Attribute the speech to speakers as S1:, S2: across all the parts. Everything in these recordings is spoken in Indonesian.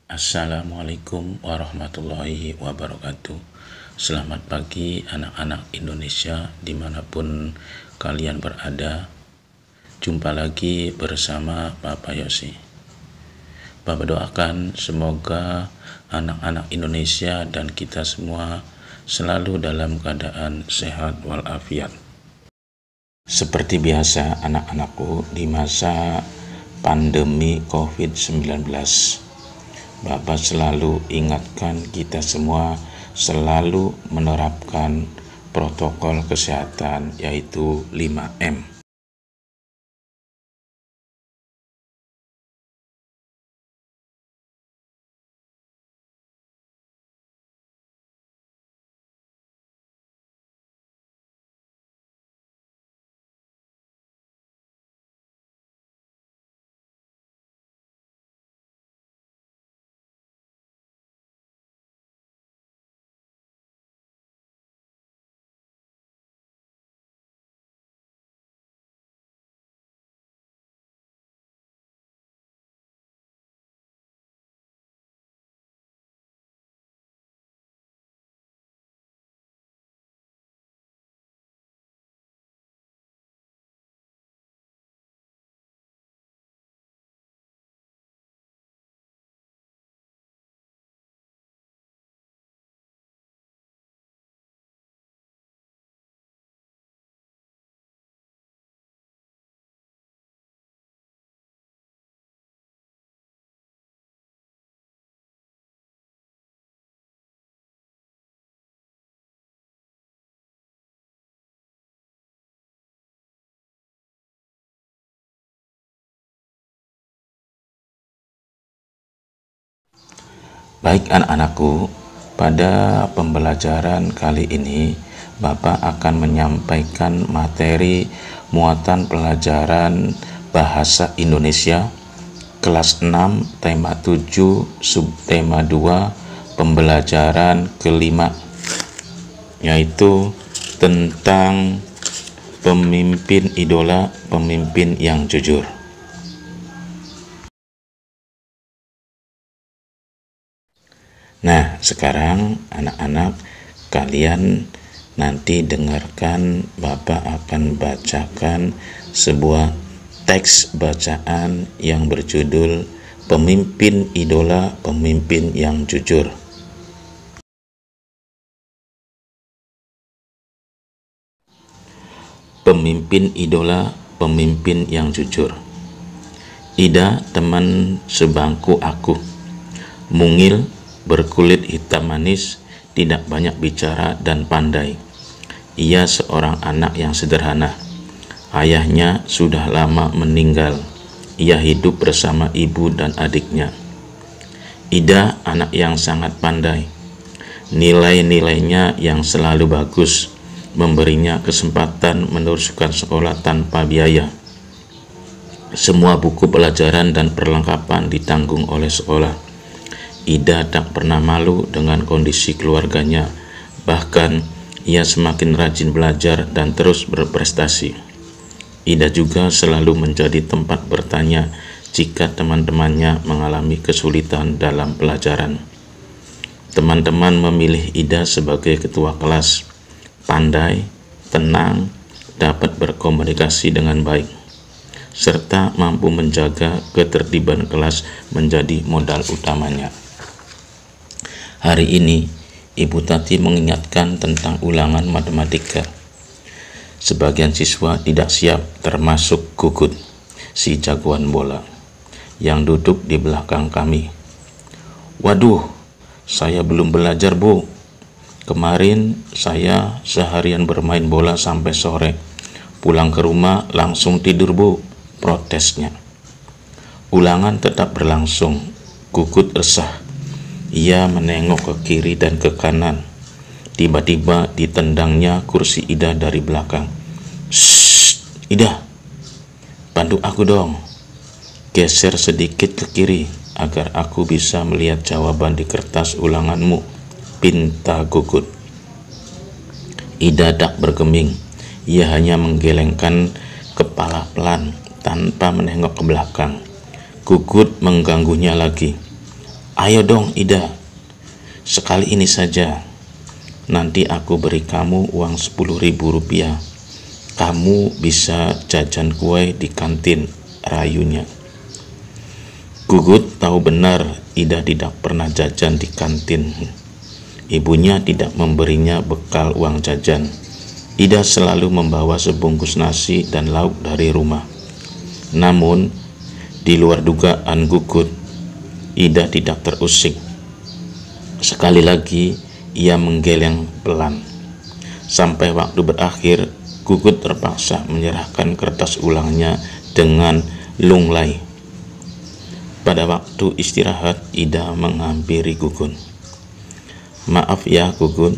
S1: Assalamualaikum warahmatullahi wabarakatuh. Selamat pagi anak-anak Indonesia dimanapun kalian berada. Jumpa lagi bersama Bapak Yosi. Bapak doakan semoga anak-anak Indonesia dan kita semua selalu dalam keadaan sehat walafiat. Seperti biasa anak-anakku, di masa pandemi COVID-19, Bapak selalu ingatkan kita semua selalu menerapkan protokol kesehatan, yaitu 5M. Baik anak-anakku, pada pembelajaran kali ini Bapak akan menyampaikan materi muatan pelajaran Bahasa Indonesia kelas 6 tema 7 subtema 2 pembelajaran kelima, yaitu tentang pemimpin idola, pemimpin yang jujur. Nah, sekarang anak-anak, kalian nanti dengarkan Bapak akan bacakan sebuah teks bacaan yang berjudul Pemimpin Idola, Pemimpin yang Jujur. Pemimpin idola, pemimpin yang jujur. Ida, teman sebangku aku, mungil, berkulit hitam manis, tidak banyak bicara dan pandai. Ia seorang anak yang sederhana. Ayahnya sudah lama meninggal. Ia hidup bersama ibu dan adiknya. Ida anak yang sangat pandai. Nilai-nilainya yang selalu bagus memberinya kesempatan meneruskan sekolah tanpa biaya. Semua buku pelajaran dan perlengkapan ditanggung oleh sekolah. Ida tak pernah malu dengan kondisi keluarganya, bahkan ia semakin rajin belajar dan terus berprestasi. Ida juga selalu menjadi tempat bertanya jika teman-temannya mengalami kesulitan dalam pelajaran. Teman-teman memilih Ida sebagai ketua kelas, pandai, tenang, dapat berkomunikasi dengan baik, serta mampu menjaga ketertiban kelas menjadi modal utamanya. Hari ini, Ibu Tati mengingatkan tentang ulangan matematika. Sebagian siswa tidak siap, termasuk Gugut, si jagoan bola, yang duduk di belakang kami. Waduh, saya belum belajar, Bu. Kemarin saya seharian bermain bola sampai sore. Pulang ke rumah langsung tidur, Bu, protesnya. Ulangan tetap berlangsung. Gugut resah. Ia menengok ke kiri dan ke kanan. Tiba-tiba ditendangnya kursi Ida dari belakang. Shh, Ida, bantu aku dong. Geser sedikit ke kiri agar aku bisa melihat jawaban di kertas ulanganmu, pinta Gugut. Ida tak bergeming. Ia hanya menggelengkan kepala pelan tanpa menengok ke belakang. Gugut mengganggunya lagi. Ayo dong Ida, sekali ini saja. Nanti aku beri kamu uang 10.000 rupiah. Kamu bisa jajan kue di kantin, rayunya. Gugut tahu benar Ida tidak pernah jajan di kantin. Ibunya tidak memberinya bekal uang jajan. Ida selalu membawa sebungkus nasi dan lauk dari rumah. Namun, di luar dugaan Gugut, Ida tidak terusik. Sekali lagi, ia menggeleng pelan. Sampai waktu berakhir, Gugut terpaksa menyerahkan kertas ulangnya dengan lunglai. Pada waktu istirahat, Ida menghampiri Gugut. Maaf ya Gugut,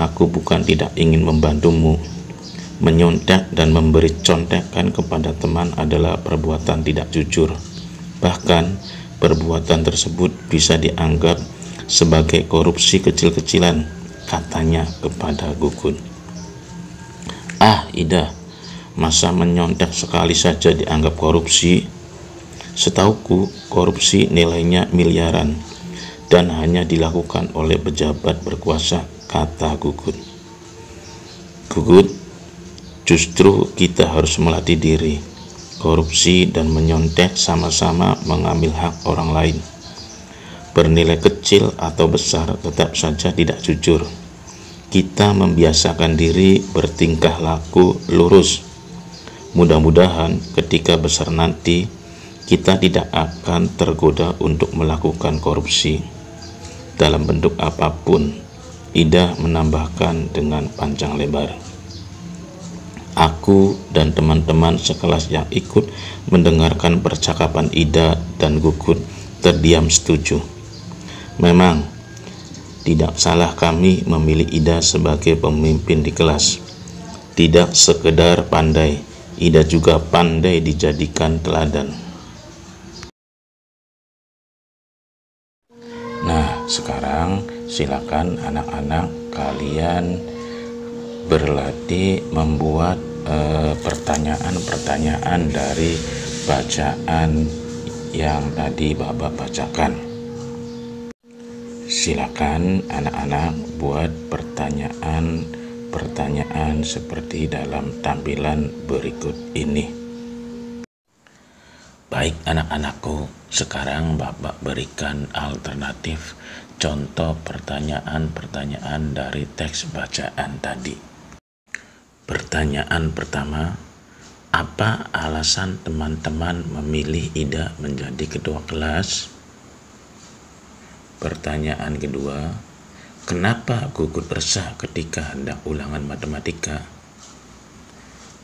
S1: aku bukan tidak ingin membantumu. Menyontek dan memberi contekan kepada teman adalah perbuatan tidak jujur. Bahkan, perbuatan tersebut bisa dianggap sebagai korupsi kecil-kecilan, katanya kepada Gugut. Ah Ida, masa menyontek sekali saja dianggap korupsi? Setauku, korupsi nilainya miliaran dan hanya dilakukan oleh pejabat berkuasa, kata Gugut. Gugut, justru kita harus melatih diri. Korupsi dan menyontek sama-sama mengambil hak orang lain. Bernilai kecil atau besar tetap saja tidak jujur. Kita membiasakan diri bertingkah laku lurus. Mudah-mudahan ketika besar nanti, kita tidak akan tergoda untuk melakukan korupsi. Dalam bentuk apapun, Ida menambahkan dengan panjang lebar. Aku dan teman-teman sekelas yang ikut mendengarkan percakapan Ida dan Gugut terdiam setuju. Memang, tidak salah kami memilih Ida sebagai pemimpin di kelas. Tidak sekedar pandai, Ida juga pandai dijadikan teladan. Nah, sekarang silakan anak-anak kalian berlatih membuat pertanyaan-pertanyaan dari bacaan yang tadi Bapak bacakan. Silakan anak-anak buat pertanyaan seperti dalam tampilan berikut ini. Baik anak-anakku, sekarang Bapak berikan alternatif contoh pertanyaan-pertanyaan dari teks bacaan tadi. Pertanyaan pertama, apa alasan teman-teman memilih Ida menjadi ketua kelas? Pertanyaan kedua, kenapa Gugut resah ketika hendak ulangan matematika?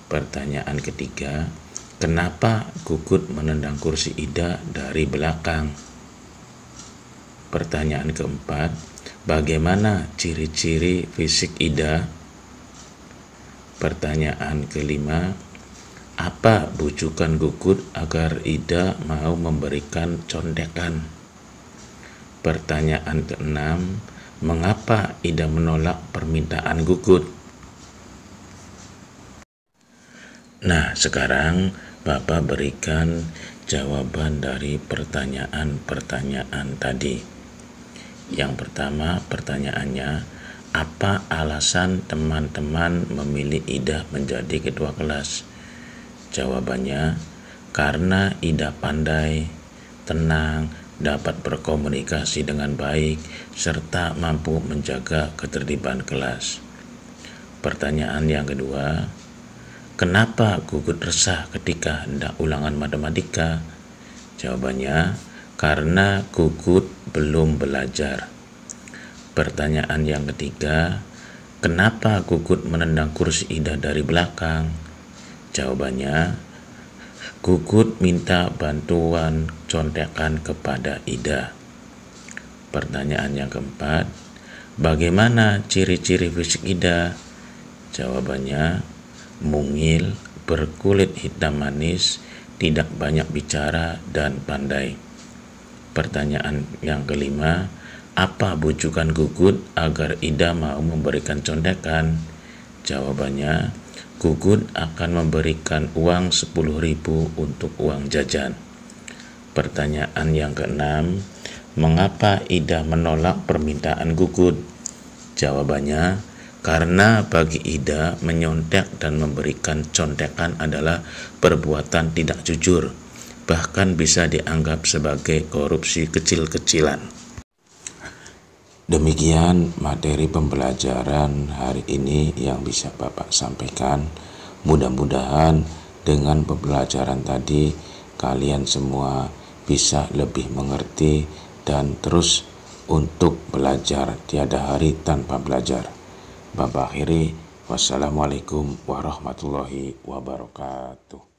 S1: Pertanyaan ketiga, kenapa Gugut menendang kursi Ida dari belakang? Pertanyaan keempat, bagaimana ciri-ciri fisik Ida? Pertanyaan kelima, apa bujukan Gugut agar Ida mau memberikan contekan? Pertanyaan keenam, mengapa Ida menolak permintaan Gugut? Nah, sekarang Bapak berikan jawaban dari pertanyaan-pertanyaan tadi. Yang pertama, pertanyaannya, apa alasan teman-teman memilih Ida menjadi ketua kelas? Jawabannya, karena Ida pandai, tenang, dapat berkomunikasi dengan baik, serta mampu menjaga ketertiban kelas. Pertanyaan yang kedua, kenapa Gugut resah ketika hendak ulangan matematika? Jawabannya, karena Gugut belum belajar. Pertanyaan yang ketiga, kenapa Gugut menendang kursi Ida dari belakang? Jawabannya, Gugut minta bantuan contekan kepada Ida. Pertanyaan yang keempat, bagaimana ciri-ciri fisik Ida? Jawabannya, mungil, berkulit hitam manis, tidak banyak bicara, dan pandai. Pertanyaan yang kelima, apa bujukan Gugut agar Ida mau memberikan contekan? Jawabannya, Gugut akan memberikan uang 10.000 untuk uang jajan. Pertanyaan yang keenam, Mengapa Ida menolak permintaan Gugut? Jawabannya, karena bagi Ida menyontek dan memberikan contekan adalah perbuatan tidak jujur, bahkan bisa dianggap sebagai korupsi kecil-kecilan. Demikian materi pembelajaran hari ini yang bisa Bapak sampaikan. Mudah-mudahan dengan pembelajaran tadi kalian semua bisa lebih mengerti dan terus untuk belajar, tiada hari tanpa belajar. Bapak akhiri, wassalamualaikum warahmatullahi wabarakatuh.